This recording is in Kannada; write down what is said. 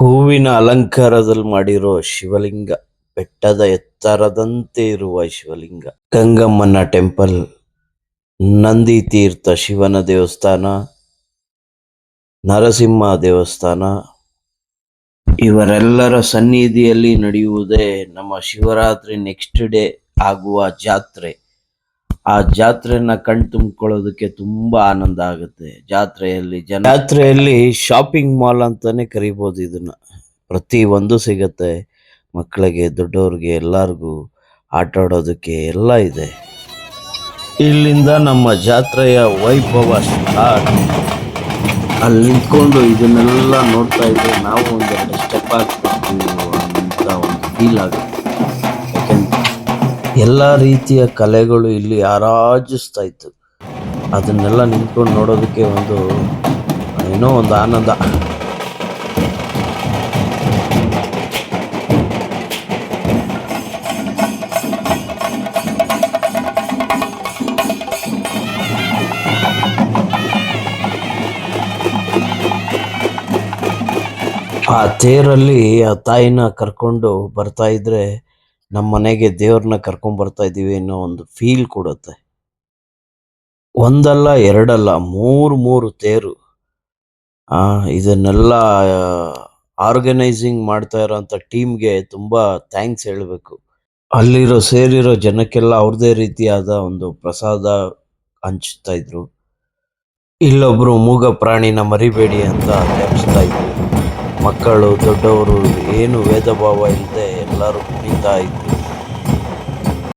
ಹೂವಿನ ಅಲಂಕಾರದಲ್ಲಿ ಮಾಡಿರೋ ಶಿವಲಿಂಗ, ಬೆಟ್ಟದ ಎತ್ತರದಂತೆ ಇರುವ ಶಿವಲಿಂಗ, ಗಂಗಮ್ಮನ ಟೆಂಪಲ್, ನಂದಿ ತೀರ್ಥ ಶಿವನ ದೇವಸ್ಥಾನ, ನರಸಿಂಹ ದೇವಸ್ಥಾನ, ಇವರೆಲ್ಲರ ಸನ್ನಿಧಿಯಲ್ಲಿ ನಡೆಯುವುದೇ ನಮ್ಮ ಶಿವರಾತ್ರಿ ನೆಕ್ಸ್ಟ್ ಡೇ ಆಗುವ ಜಾತ್ರೆ. ಆ ಜಾತ್ರೆನ ತುಂಬಿಕೊಳ್ಳೋದಕ್ಕೆ ತುಂಬಾ ಆನಂದ ಆಗುತ್ತೆ. ಜಾತ್ರೆಯಲ್ಲಿ ಶಾಪಿಂಗ್ ಮಾಲ್ ಅಂತಾನೆ ಕರಿಬಹುದು ಇದನ್ನ. ಪ್ರತಿ ಒಂದು ಸಿಗತ್ತೆ, ಮಕ್ಕಳಿಗೆ ದೊಡ್ಡವ್ರಿಗೆ ಎಲ್ಲರಿಗೂ ಆಟ ಆಡೋದಕ್ಕೆ ಎಲ್ಲ ಇದೆ. ಇಲ್ಲಿಂದ ನಮ್ಮ ಜಾತ್ರೆಯ ವೈಭವ ಸ್ಟಾರ್ಟ್. ಅಲ್ಲಿ ನಿಂತ್ಕೊಂಡು ಇದನ್ನೆಲ್ಲ ನೋಡ್ತಾ ಇದ್ರೆ ನಾವು ಒಂದೆರಡು ಸ್ಟೆಪ್ ಹಾಕ್ಬೇಕು ಅಂತ ಒಂದು ಫೀಲ್ ಆಗುತ್ತೆ. ಯಾಕೆಂದ್ರೆ ಎಲ್ಲ ರೀತಿಯ ಕಲೆಗಳು ಇಲ್ಲಿ ಆರಾಜಿಸ್ತಾ ಇತ್ತು. ಅದನ್ನೆಲ್ಲ ನಿಂತ್ಕೊಂಡು ನೋಡೋದಕ್ಕೆ ಏನೋ ಒಂದು ಆನಂದ. ಆ ತೇರಲ್ಲಿ ಆ ತಾಯಿನ ಕರ್ಕೊಂಡು ಬರ್ತಾ ಇದ್ರೆ ನಮ್ಮ ಮನೆಗೆ ದೇವ್ರನ್ನ ಕರ್ಕೊಂಡ್ ಬರ್ತಾ ಇದೀವಿ ಅನ್ನೋ ಒಂದು ಫೀಲ್ ಕೊಡುತ್ತೆ. ಒಂದಲ್ಲ ಎರಡಲ್ಲ, ಮೂರು ತೇರು. ಇದನ್ನೆಲ್ಲ ಆರ್ಗನೈಸಿಂಗ್ ಮಾಡ್ತಾ ಇರೋಂಥ ಟೀಮ್ಗೆ ತುಂಬಾ ಥ್ಯಾಂಕ್ಸ್ ಹೇಳಬೇಕು. ಸೇರಿರೋ ಜನಕ್ಕೆಲ್ಲ ಅವ್ರದೇ ರೀತಿಯಾದ ಒಂದು ಪ್ರಸಾದ ಹಂಚ್ತಾ ಇದ್ರು. ಇಲ್ಲೊಬ್ರು ಮೂಗ ಪ್ರಾಣಿನ ಮರಿಬೇಡಿ ಅಂತ ನೆನೆಸ್ತಾ ಇದ್ರು. ಮಕ್ಕಳು ದೊಡ್ಡವರು ಏನು ಭೇದ ಭಾವ ಇಲ್ಲದೆ ಎಲ್ಲರೂ ಕುಣಿತಾ ಇದ್ರು.